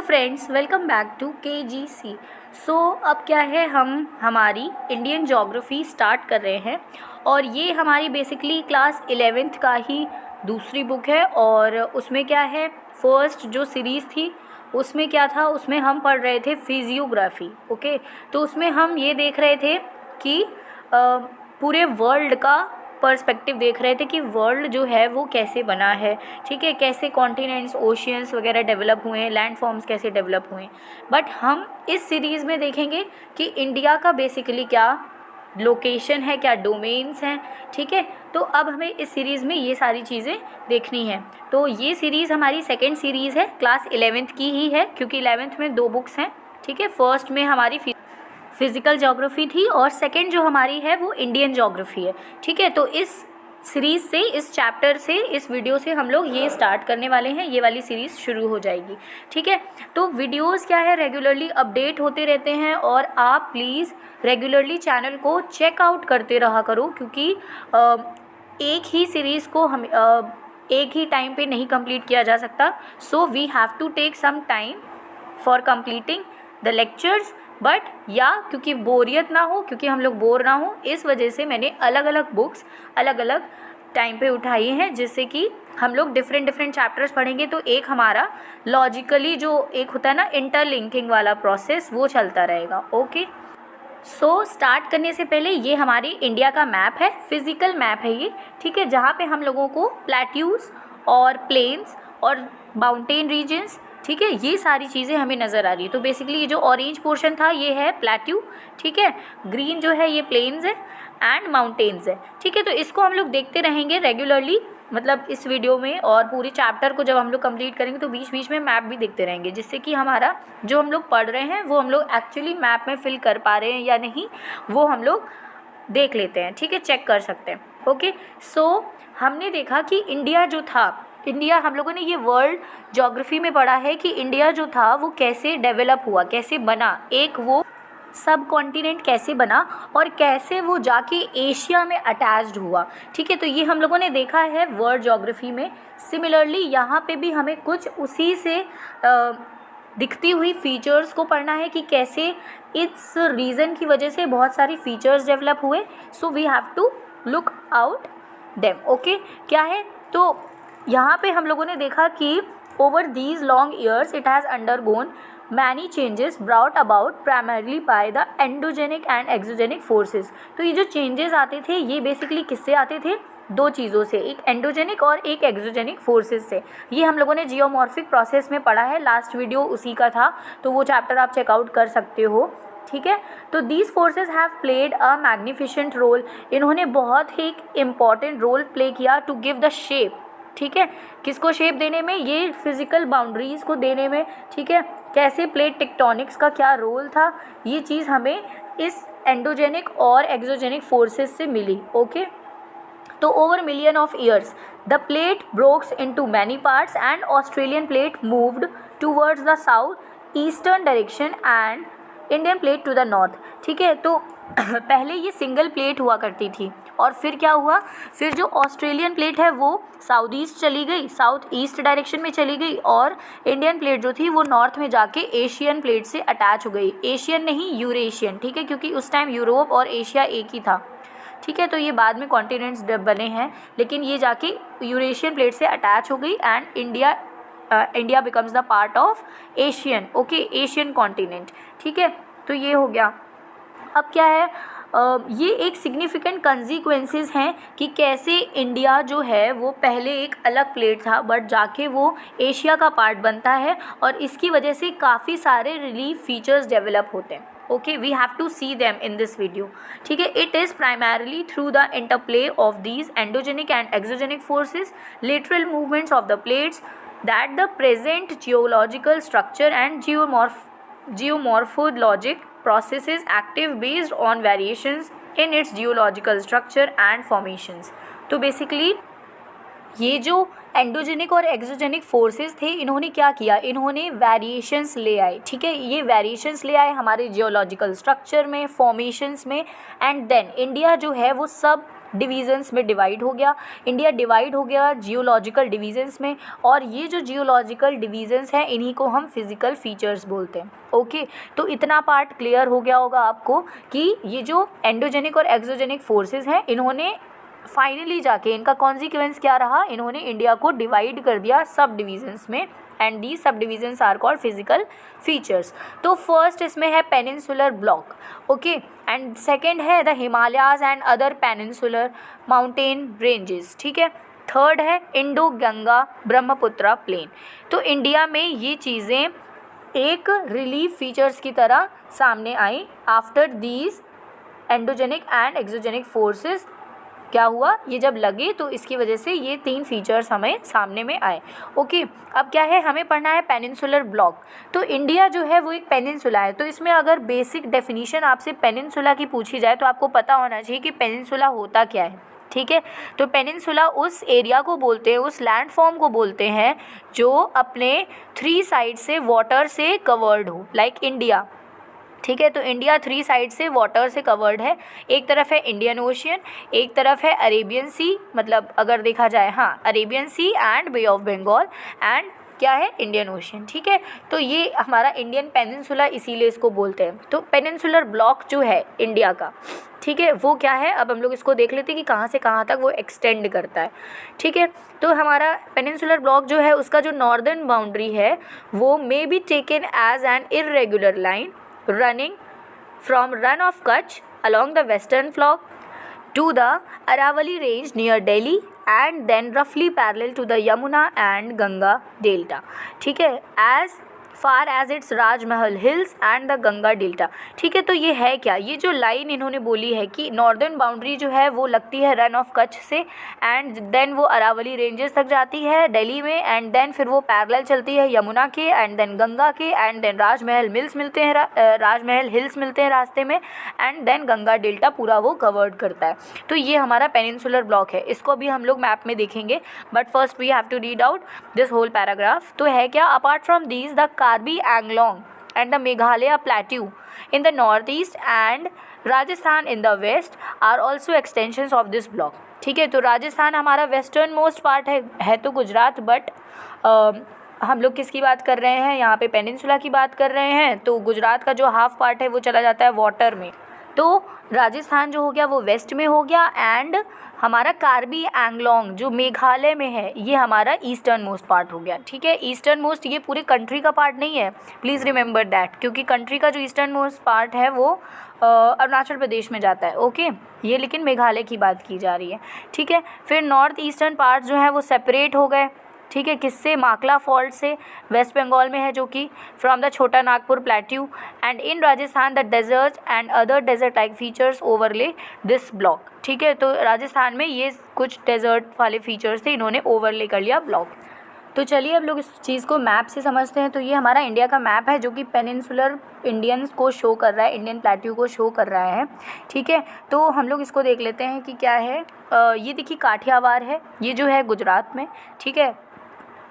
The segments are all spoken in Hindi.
Friends, welcome back to KGC। अब क्या है, हम हमारी इंडियन ज्योग्राफी स्टार्ट कर रहे हैं और ये हमारी बेसिकली क्लास 11th का ही दूसरी बुक है। और उसमें क्या है, फर्स्ट जो सीरीज़ थी उसमें क्या था, उसमें हम पढ़ रहे थे फिजियोग्राफी। ओके, तो उसमें हम ये देख रहे थे कि पूरे वर्ल्ड का पर्सपेक्टिव देख रहे थे कि वर्ल्ड जो है वो कैसे बना है, ठीक है, कैसे कॉन्टिनेंट्स, ओशियंस वगैरह डेवलप हुए हैं, लैंड फॉर्म्स कैसे डेवलप हुए हैं। बट हम इस सीरीज़ में देखेंगे कि इंडिया का बेसिकली क्या लोकेशन है, क्या डोमेन्स हैं, ठीक है। तो अब हमें इस सीरीज़ में ये सारी चीज़ें देखनी है। तो ये सीरीज़ हमारी सेकेंड सीरीज़ है, क्लास 11th की ही है, क्योंकि 11th में 2 बुक्स हैं, ठीक है। फर्स्ट में हमारी फिज़िकल ज्योग्राफी थी और सेकंड जो हमारी है वो इंडियन ज्योग्राफी है, ठीक है। तो इस सीरीज़ से, इस चैप्टर से, इस वीडियो से हम लोग ये स्टार्ट करने वाले हैं, ये वाली सीरीज़ शुरू हो जाएगी, ठीक है। तो वीडियोस क्या है, रेगुलरली अपडेट होते रहते हैं और आप प्लीज़ रेगुलरली चैनल को चेकआउट करते रहा करो, क्योंकि एक ही सीरीज़ को हम एक ही टाइम पे नहीं कंप्लीट किया जा सकता। So we have to take some time for completing the lectures. But या क्योंकि बोरियत ना हो, क्योंकि हम लोग बोर ना हो, इस वजह से मैंने अलग अलग बुक्स अलग अलग टाइम पे उठाई हैं, जिससे कि हम लोग डिफरेंट चैप्टर्स पढ़ेंगे। तो एक हमारा लॉजिकली जो एक होता है ना इंटरलिंकिंग वाला प्रोसेस, वो चलता रहेगा। ओके, स्टार्ट करने से पहले ये हमारी इंडिया का मैप है, फिजिकल मैप है ये, ठीक है, जहाँ पे हम लोगों को प्लेट्यूज और प्लेन्स और माउंटेन रीजन्स, ठीक है, ये सारी चीज़ें हमें नज़र आ रही है। तो बेसिकली ये जो ऑरेंज पोर्शन था ये है प्लेट्यू, ठीक है, ग्रीन जो है ये प्लेन्स है एंड माउंटेन्स है, ठीक है। तो इसको हम लोग देखते रहेंगे रेगुलरली, मतलब इस वीडियो में, और पूरे चैप्टर को जब हम लोग कंप्लीट करेंगे तो बीच बीच में मैप भी देखते रहेंगे, जिससे कि हमारा जो हम लोग पढ़ रहे हैं वो हम लोग एक्चुअली मैप में फिल कर पा रहे हैं या नहीं, वो हम लोग देख लेते हैं, ठीक है, चेक कर सकते हैं। ओके, हमने देखा कि इंडिया जो था, इंडिया हम लोगों ने ये वर्ल्ड ज्योग्राफी में पढ़ा है कि इंडिया जो था वो कैसे डेवलप हुआ, कैसे बना, एक वो सब कॉन्टिनेंट कैसे बना और कैसे वो जाके एशिया में अटैच्ड हुआ, ठीक है। तो ये हम लोगों ने देखा है वर्ल्ड ज्योग्राफी में। सिमिलरली यहाँ पे भी हमें कुछ उसी से दिखती हुई फीचर्स को पढ़ना है कि कैसे इस रीज़न की वजह से बहुत सारी फीचर्स डेवलप हुए। So we have to look out them. Okay, क्या है, तो यहाँ पे हम लोगों ने देखा कि over these long years it has undergone many changes brought about primarily by the endogenic and exogenic forces. तो ये जो चेंजेस आते थे ये बेसिकली किससे आते थे, 2 चीज़ों से, एक एंडोजेनिक और एक एक्सोजेनिक फोर्सेस से। ये हम लोगों ने जियोमॉर्फिक प्रोसेस में पढ़ा है, लास्ट वीडियो उसी का था, तो वो चैप्टर आप चेकआउट कर सकते हो, ठीक है। तो these forces have played a magnificent role, इन्होंने बहुत ही इम्पॉर्टेंट रोल प्ले किया टू गिव द शेप, ठीक है, किसको शेप देने में, ये फिजिकल बाउंड्रीज़ को देने में, ठीक है, कैसे प्लेट टेक्टोनिक्स का क्या रोल था, ये चीज़ हमें इस एंडोजेनिक और एक्सोजेनिक फोर्सेस से मिली। ओके, तो over million of years the plate brokes into many parts and Australian plate moved towards the south eastern direction and Indian plate to the north, ठीक है। तो पहले ये सिंगल प्लेट हुआ करती थी और फिर क्या हुआ, फिर जो ऑस्ट्रेलियन प्लेट है वो साउथ ईस्ट चली गई, साउथ ईस्ट डायरेक्शन में चली गई, और इंडियन प्लेट जो थी वो नॉर्थ में जाके एशियन प्लेट से अटैच हो गई। एशियन नहीं, यूरेशियन, ठीक है, क्योंकि उस टाइम यूरोप और एशिया एक ही था, ठीक है। तो ये बाद में कॉन्टिनेंट्स बने हैं, लेकिन ये जाके यूरेशियन प्लेट से अटैच हो गई and India becomes the part of Asian, okay, Asian continent, ठीक है। तो ये हो गया। अब क्या है, ये एक सिग्निफिकेंट कंसिक्वेंसेस हैं कि कैसे इंडिया जो है वो पहले एक अलग प्लेट था बट जाके वो एशिया का पार्ट बनता है, और इसकी वजह से काफ़ी सारे रिलीफ फीचर्स डेवलप होते हैं। Okay, we have to see them in this video, ठीक है। It is primarily through the interplay of these endogenic and exogenic forces, lateral movements of the plates, that the present geological structure and geomorphologic processes active based on variations in its geological structure and formations। तो बेसिकली ये जो एंडोजेनिक और एक्सोजेनिक फोर्सेस थे, इन्होंने क्या किया, इन्होंने वेरिएशंस ले आए, ठीक है, ये वेरिएशंस ले आए हमारे जियोलॉजिकल स्ट्रक्चर में, फॉर्मेशंस में, एंड देन इंडिया जो है वो सब डिवीज़न्स में डिवाइड हो गया। इंडिया डिवाइड हो गया जियोलॉजिकल डिवीज़न्स में, और ये जो जियोलॉजिकल डिवीज़न्स हैं इन्हीं को हम फिज़िकल फीचर्स बोलते हैं। ओके, तो इतना पार्ट क्लियर हो गया होगा आपको कि ये जो एंडोजेनिक और एक्सोजेनिक फोर्सेस हैं इन्होंने फाइनली जाके इनका कॉन्सिक्वेंस क्या रहा, इन्होंने इंडिया को डिवाइड कर दिया सब डिवीज़न्स में, and the subdivisions are called physical features. तो फर्स्ट इसमें है peninsular block, okay, and second है the Himalayas and other peninsular mountain ranges, ठीक है। थर्ड है इंडो गंगा ब्रह्मपुत्रा प्लेन। तो इंडिया में ये चीज़ें एक रिलीफ फीचर्स की तरह सामने आई after these endogenic and exogenic forces. क्या हुआ, ये जब लगे तो इसकी वजह से ये 3 फीचर्स हमें सामने में आए। ओके, अब क्या है, हमें पढ़ना है पेनिनसुलर ब्लॉक। तो इंडिया जो है वो एक पेनिनसुला है। तो इसमें अगर बेसिक डेफिनेशन आपसे पेनिनसुला की पूछी जाए तो आपको पता होना चाहिए कि पेनिनसुला होता क्या है, ठीक है। तो पेनिनसुला उस एरिया को बोलते हैं, उस लैंड फॉर्म को बोलते हैं जो अपने 3 साइड से वाटर से कवर्ड हो, लाइक इंडिया, ठीक है। तो इंडिया 3 साइड से वाटर से कवर्ड है। एक तरफ है इंडियन ओशियन, एक तरफ है अरेबियन सी, मतलब अगर देखा जाए हाँ Arabian sea and bay of Bengal, and क्या है इंडियन ओशियन, ठीक है। तो ये हमारा इंडियन पेनिनसुला इसीलिए इसको बोलते हैं। तो पेनिनसुलर ब्लॉक जो है इंडिया का, ठीक है, वो क्या है, अब हम लोग इसको देख लेते हैं कि कहाँ से कहाँ तक वो एक्सटेंड करता है, ठीक है। तो हमारा पेनिनसुलर ब्लॉक जो है उसका जो नॉर्दर्न बाउंड्री है वो may be taken as an irregular line running from Run of Kutch along the western flank to the Aravalli range near Delhi and then roughly parallel to the Yamuna and Ganga delta, ठीक है, as far as its Rajmahal hills and the Ganga delta, ठीक है। तो ये है क्या, ये जो लाइन इन्होंने बोली है कि नॉर्दर्न बाउंड्री जो है वो लगती है रन ऑफ कच्छ से, एंड देन वो अरावली रेंजेस तक जाती है दिल्ली में, एंड देन फिर वो पैरेलल चलती है यमुना के, एंड देन गंगा के, एंड देन राजमहल हिल्स मिलते हैं रास्ते में, एंड देन गंगा डेल्टा पूरा वो कवर्ड करता है। तो ये हमारा पेनिनसुलर ब्लॉक है। इसको भी हम लोग मैप में देखेंगे, but first we have to read out this whole paragraph. तो है क्या, apart from these the Karbi Anglong and the Meghalaya Plateau in the northeast and Rajasthan in the west are also extensions of this block, ठीक है। तो राजस्थान हमारा वेस्टर्न मोस्ट पार्ट है तो गुजरात, बट हम लोग किसकी बात कर रहे हैं, यहाँ पे पेनिनसुला की बात कर रहे हैं। तो गुजरात का जो हाफ पार्ट है वो चला जाता है वाटर में। तो राजस्थान जो हो गया वो वेस्ट में हो गया, एंड हमारा कार्बी एंगलोंग जो मेघालय में है ये हमारा ईस्टर्न मोस्ट पार्ट हो गया, ठीक है। ईस्टर्न मोस्ट ये पूरे कंट्री का पार्ट नहीं है, प्लीज़ रिमेंबर दैट, क्योंकि कंट्री का जो ईस्टर्न मोस्ट पार्ट है वो अरुणाचल प्रदेश में जाता है, ओके। ये लेकिन मेघालय की बात की जा रही है, ठीक है। फिर नॉर्थ ईस्टर्न पार्ट जो है वो सेपरेट हो गए, ठीक है, किससे, माकला फॉल्ट से, वेस्ट बंगाल में है जो कि from the Chota Nagpur plateau, and in Rajasthan the desert and other desert like features overlay this block, ठीक है। तो राजस्थान में ये कुछ डेजर्ट वाले फीचर्स थे, इन्होंने ओवरले कर लिया ब्लॉक। तो चलिए अब लोग इस चीज़ को मैप से समझते हैं। तो ये हमारा इंडिया का मैप है जो कि पेनिनसुलर इंडियंस को शो कर रहा है, इंडियन प्लेट्यू को शो कर रहा है, ठीक है। तो हम लोग इसको देख लेते हैं कि क्या है। ये देखिए काठियावाड़ है, ये जो है गुजरात में, ठीक है,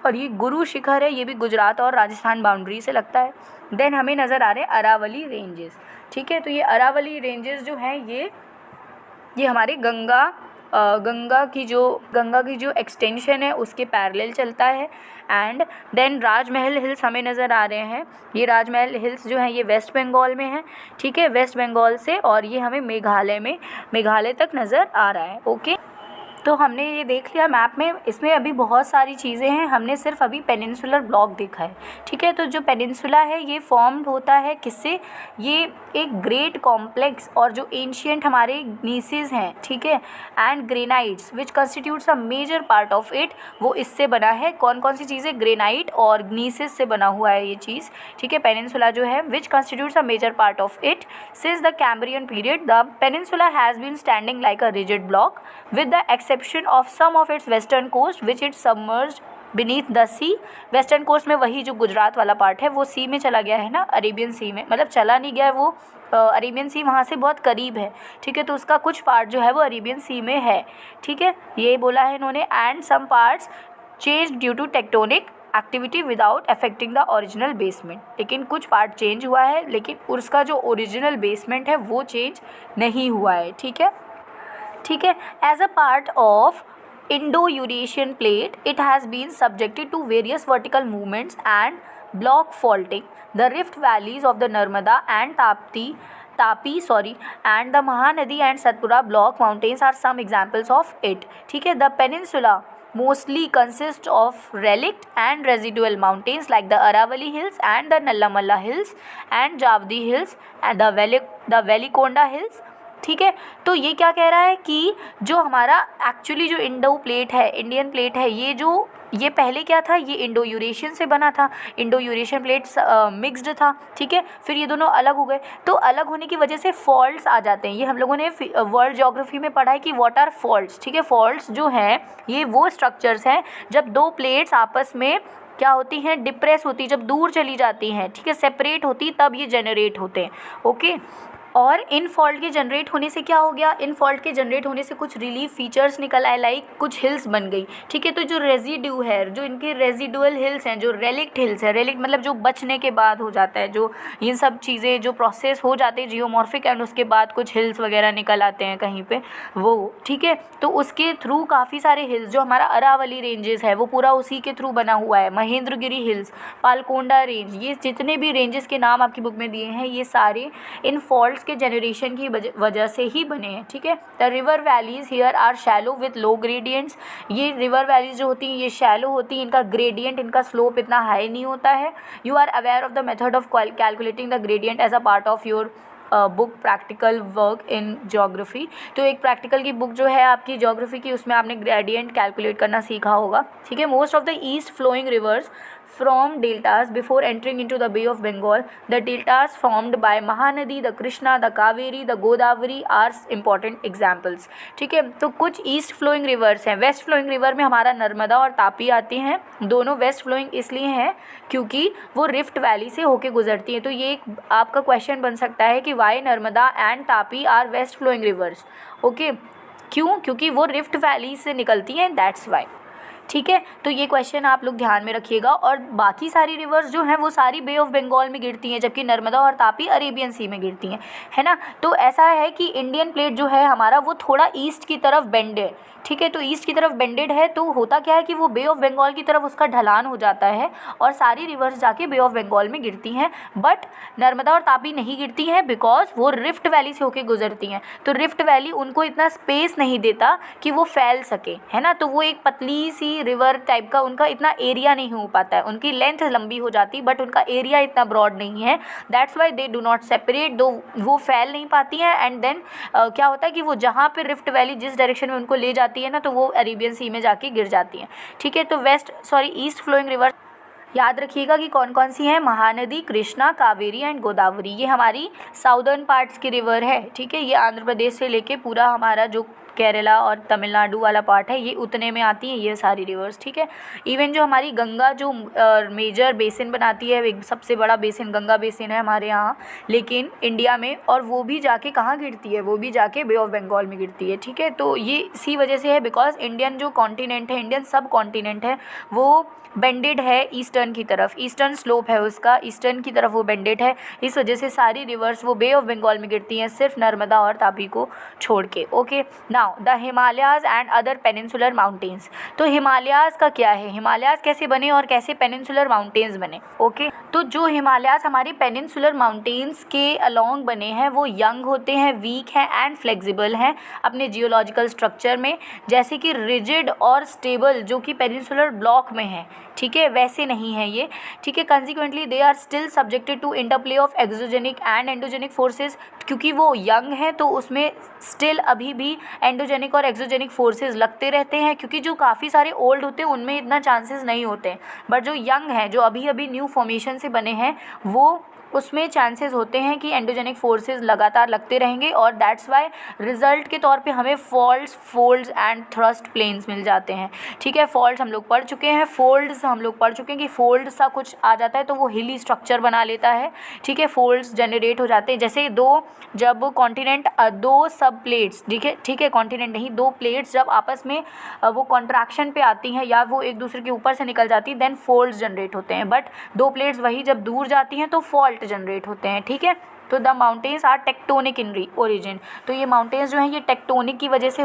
और ये गुरु शिखर है, ये भी गुजरात और राजस्थान बाउंड्री से लगता है। देन हमें नज़र आ रहे हैं अरावली रेंजेस, ठीक है। तो ये अरावली रेंजेस जो हैं ये हमारे गंगा की जो एक्सटेंशन है उसके पैरेलल चलता है, एंड देन राजमहल हिल्स हमें नज़र आ रहे हैं। ये राजमहल हिल्स जो हैं ये वेस्ट बंगाल में है, ठीक है, वेस्ट बंगाल से, और ये हमें मेघालय तक नज़र आ रहा है, ओके। तो हमने ये देख लिया मैप में, इसमें अभी बहुत सारी चीज़ें हैं, हमने सिर्फ अभी पेनिनसुलर ब्लॉक देखा है, ठीक है। तो जो पेनिनसुला है ये फॉर्म्ड होता है किससे, ये एक ग्रेट कॉम्प्लेक्स और जो एंशियंट हमारे ग्नीसेस हैं, ठीक है, and granites which constitutes a major part of it, वो इससे बना है। कौन कौन सी चीज़ें, ग्रेनाइट और ग्नीसेस से बना हुआ है ये चीज़, ठीक है, पेनिनसुला जो है, which constitutes a major part of it since the Cambrian period. The peninsula has been standing like a rigid block with the exception of some of its western coast which it submerged beneath the sea। Western coast में वही जो गुजरात वाला पार्ट है वो सी में चला गया है ना, अरेबियन सी में, मतलब चला नहीं गया है वो, अरेबियन सी वहाँ से बहुत करीब है, ठीक है। तो उसका कुछ पार्ट जो है वो अरेबियन सी में है, ठीक है, ये बोला है इन्होंने। And some parts change due to tectonic activity without affecting the original basement, लेकिन कुछ पार्ट चेंज हुआ है, लेकिन उसका जो ओरिजिनल बेसमेंट है वो चेंज नहीं हुआ है, ठीक है। ठीक है। As a part of Indo-Eurasian plate, it has been subjected to various vertical movements and block faulting. The rift valleys of the Narmada and Tapi and the Mahanadi and Satpura block mountains are some examples of it. ठीक है। The peninsula mostly consists of relict and residual mountains like the Aravalli Hills and the Nallamalla Hills and Javdi Hills and the Velikonda Hills. ठीक है। तो ये क्या कह रहा है कि जो हमारा एक्चुअली जो इंडो प्लेट है, इंडियन प्लेट है, ये पहले क्या था, ये इंडो यूरेशियन से बना था। इंडो यूरेशियन प्लेट्स मिक्स्ड था। ठीक है। फिर ये दोनों अलग हो गए, तो अलग होने की वजह से फॉल्ट्स आ जाते हैं। ये हम लोगों ने वर्ल्ड ज्योग्राफी में पढ़ा है कि व्हाट आर फॉल्ट्स। ठीक है। फॉल्ट्स जो हैं ये वो स्ट्रक्चर्स हैं जब दो प्लेट्स आपस में क्या होती हैं, डिप्रेस होती, जब दूर चली जाती हैं, ठीक है, सेपरेट होती, तब ये जनरेट होते हैं। ओके। और इन फॉल्ट के जनरेट होने से क्या हो गया, इन फॉल्ट के जनरेट होने से कुछ रिलीफ फीचर्स निकल आए, लाइक कुछ हिल्स बन गई। ठीक है। तो जो रेजिड्यू है, जो इनके रेजिडुअल हिल्स हैं, जो रेलिक्ट हिल्स है, रेलिक्ट मतलब जो बचने के बाद हो जाता है, जो ये सब चीज़ें जो प्रोसेस हो जाते हैं जियोमॉर्फिक, एंड उसके बाद कुछ हिल्स वगैरह निकल आते हैं कहीं पे वो। ठीक है। तो उसके थ्रू काफ़ी सारे हिल्स, जो हमारा अरावली रेंजेस है वो पूरा उसी के थ्रू बना हुआ है। महेंद्रगिरी हिल्स, पालकोंडा रेंज, ये जितने भी रेंजेस के नाम आपकी बुक में दिए हैं ये सारे इन फॉल्ट्स के जनरेशन की वजह से ही बने हैं। ठीक है। The river valleys here are shallow with low gradients. ये रिवर वैलीज जो होती हैं ये शैलो होती हैं, इनका ग्रेडियंट, इनका स्लोप इतना हाई नहीं होता है। You are aware of the method of calculating the gradient as a part of your book practical work in geography. तो एक प्रैक्टिकल की बुक जो है आपकी ज्योग्राफी की, उसमें आपने ग्रेडियंट कैलकुलेट करना सीखा होगा। ठीक है। Most of the east flowing rivers from deltas before entering into the Bay of Bengal. The deltas formed by Mahanadi, the Krishna, the Kaveri, the Godavari are important examples. ठीक है। तो कुछ ईस्ट फ्लोइंग रिवर्स हैं। वेस्ट फ्लोइंग रिवर में हमारा नर्मदा और तापी आती हैं। दोनों वेस्ट फ्लोइंग इसलिए हैं क्योंकि वो रिफ्ट वैली से होके गुजरती हैं। तो ये एक आपका क्वेश्चन बन सकता है कि why Narmada and Tapi are west flowing rivers. Okay. क्यों? क्योंकि वो रिफ्ट वैली से निकलती हैं, दैट्स वाई। ठीक है। तो ये क्वेश्चन आप लोग ध्यान में रखिएगा। और बाकी सारी रिवर्स जो हैं वो सारी बे ऑफ बंगाल में गिरती हैं, जबकि नर्मदा और तापी अरेबियन सी में गिरती हैं, है ना। तो ऐसा है कि इंडियन प्लेट जो है हमारा वो थोड़ा ईस्ट की तरफ बेंड है। ठीक है। तो ईस्ट की तरफ बेंडेड है, तो होता क्या है कि वो बे ऑफ बंगाल की तरफ उसका ढलान हो जाता है और सारी रिवर्स जाके बे ऑफ बंगाल में गिरती हैं। बट नर्मदा और तापी नहीं गिरती हैं बिकॉज वो रिफ्ट वैली से होके गुजरती हैं। तो रिफ्ट वैली उनको इतना स्पेस नहीं देता कि वो फैल सके, है ना। तो वो एक पतली सी रिवर टाइप का, उनका इतना एरिया नहीं हो पाता है। उनकी लेंथ लंबी हो जाती बट उनका एरिया इतना ब्रॉड नहीं है। That's why they do not separate, दो वो फैल नहीं पाती हैं। एंड देन क्या होता है कि वो जहाँ पे रिफ्ट वैली जिस डायरेक्शन में उनको ले जाती है ना, तो वो अरेबियन सी में जाके गिर जाती हैं। ठीक है। तो ईस्ट फ्लोइंग रिवर याद रखिएगा कि कौन कौन सी हैं, महानदी, कृष्णा, कावेरी एंड गोदावरी। ये हमारी साउदर्न पार्ट्स की रिवर है। ठीक है। ये आंध्र प्रदेश से लेके पूरा हमारा जो केरला और तमिलनाडु वाला पार्ट है ये उतने में आती हैं ये सारी रिवर्स। ठीक है। इवन जो हमारी गंगा जो मेजर बेसिन बनाती है, एक सबसे बड़ा बेसिन गंगा बेसिन है हमारे यहाँ, लेकिन इंडिया में, और वो भी जाके कहाँ गिरती है, वो भी जाके बे ऑफ बंगाल में गिरती है। ठीक है। तो ये इसी वजह से है बिकॉज इंडियन जो कॉन्टिनेंट है, इंडियन सब कॉन्टिनेंट है, वो बेंडेड है ईस्टर्न की तरफ, ईस्टर्न स्लोप है उसका, ईस्टर्न की तरफ वो बेंडेड है। इस वजह से सारी रिवर्स वो बे ऑफ बंगाल में गिरती हैं, सिर्फ नर्मदा और तापी को छोड़ के। Okay. Now the Himalayas and other peninsular mountains. तो हिमालयाज का क्या है, हिमालयाज कैसे बने और कैसे पेनिनसुलर माउंटेन्स बने। ओके। तो जो हिमालयाज हमारे पेनिनसुलर माउंटेन्स के अलॉन्ग बने हैं वो यंग होते हैं, वीक हैं एंड फ्लेक्सिबल हैं अपने जियोलॉजिकल स्ट्रक्चर में, जैसे कि रिजिड और स्टेबल जो कि पेनिनसुलर ब्लॉक में है। ठीक है। वैसे नहीं है ये। ठीक है। Consequently they are still subjected to interplay of exogenic and endogenic forces. क्योंकि वो यंग है तो उसमें स्टिल अभी भी एंडोजेनिक और एक्सोजेनिक फोर्सेस लगते रहते हैं, क्योंकि जो काफ़ी सारे ओल्ड होते हैं उनमें इतना चांसेस नहीं होते हैं, बट जो यंग है, जो अभी अभी न्यू फॉर्मेशन से बने हैं, वो उसमें चांसेस होते हैं कि एंडोजेनिक फोर्सेस लगातार लगते रहेंगे। और दैट्स वाई रिजल्ट के तौर पे हमें faults, folds and thrust planes मिल जाते हैं। ठीक है। फॉल्ट्स हम लोग पढ़ चुके हैं, फोल्ड्स हम लोग पढ़ चुके हैं कि फोल्ड सा कुछ आ जाता है तो वो हिली स्ट्रक्चर बना लेता है। ठीक है। फोल्ड्स जनरेट हो जाते हैं, जैसे जब कॉन्टिनेंट दो सब प्लेट्स, ठीक है, कॉन्टिनेंट नहीं, दो प्लेट्स जब आपस में वो कॉन्ट्रैक्शन पे आती हैं या वो एक दूसरे के ऊपर से निकल जाती है, देन फोल्ड्स जनरेट होते हैं। बट दो प्लेट्स वही जब दूर जाती हैं तो फॉल्ट जनरेट होते हैं। ठीक है। तो the mountains are tectonic in origin. तो ये माउंटेन्स जो हैं ये टेक्टोनिक की वजह से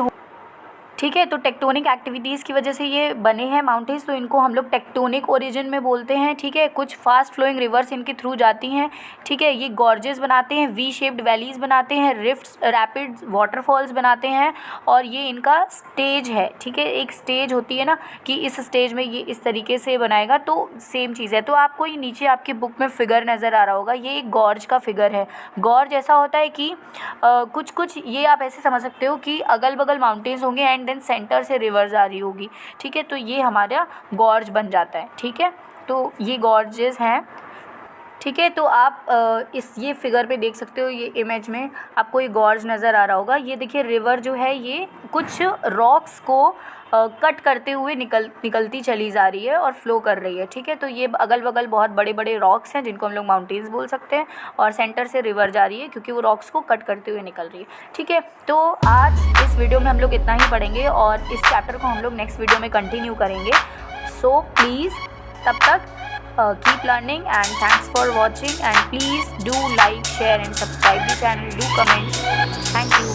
ठीक है। तो टेक्टोनिक एक्टिविटीज़ की वजह से ये बने हैं माउंटेन्स, तो इनको हम लोग टेक्टोनिक ओरिजिन में बोलते हैं। ठीक है। कुछ फास्ट फ्लोइंग रिवर्स इनके थ्रू जाती हैं। ठीक है। ये गॉर्जेस बनाते हैं, वी शेप्ड वैलीज़ बनाते हैं, रिफ्ट्स, रैपिड्स, वाटरफॉल्स बनाते हैं, और ये इनका स्टेज है। ठीक है। एक स्टेज होती है ना कि इस स्टेज में ये इस तरीके से बनाएगा, तो सेम चीज़ है। तो आपको ये नीचे आपकी बुक में फिगर नज़र आ रहा होगा, ये एक गॉर्ज का फिगर है। गॉर्ज ऐसा होता है कि कुछ कुछ ये आप ऐसे समझ सकते हो कि अगल बगल माउंटेन्स होंगे एंड देन सेंटर से रिवर्स आ रही होगी। ठीक है। तो ये हमारा गॉर्ज बन जाता है। ठीक है। तो ये गॉर्जेस हैं। ठीक है। तो आप ये फिगर पे देख सकते हो, ये इमेज में आपको ये गॉर्ज नज़र आ रहा होगा। ये देखिए रिवर जो है ये कुछ रॉक्स को कट करते हुए निकलती चली जा रही है और फ्लो कर रही है। ठीक है। तो ये अगल बगल बहुत बड़े बड़े रॉक्स हैं जिनको हम लोग माउंटेन्स बोल सकते हैं, और सेंटर से रिवर जा रही है क्योंकि वो रॉक्स को कट करते हुए निकल रही है। ठीक है। तो आज इस वीडियो में हम लोग इतना ही पढ़ेंगे और इस चैप्टर को हम लोग नेक्स्ट वीडियो में कंटिन्यू करेंगे। सो प्लीज़ तब तक keep learning, and thanks for watching, and please do like, share and subscribe the channel, do comment. Thank you.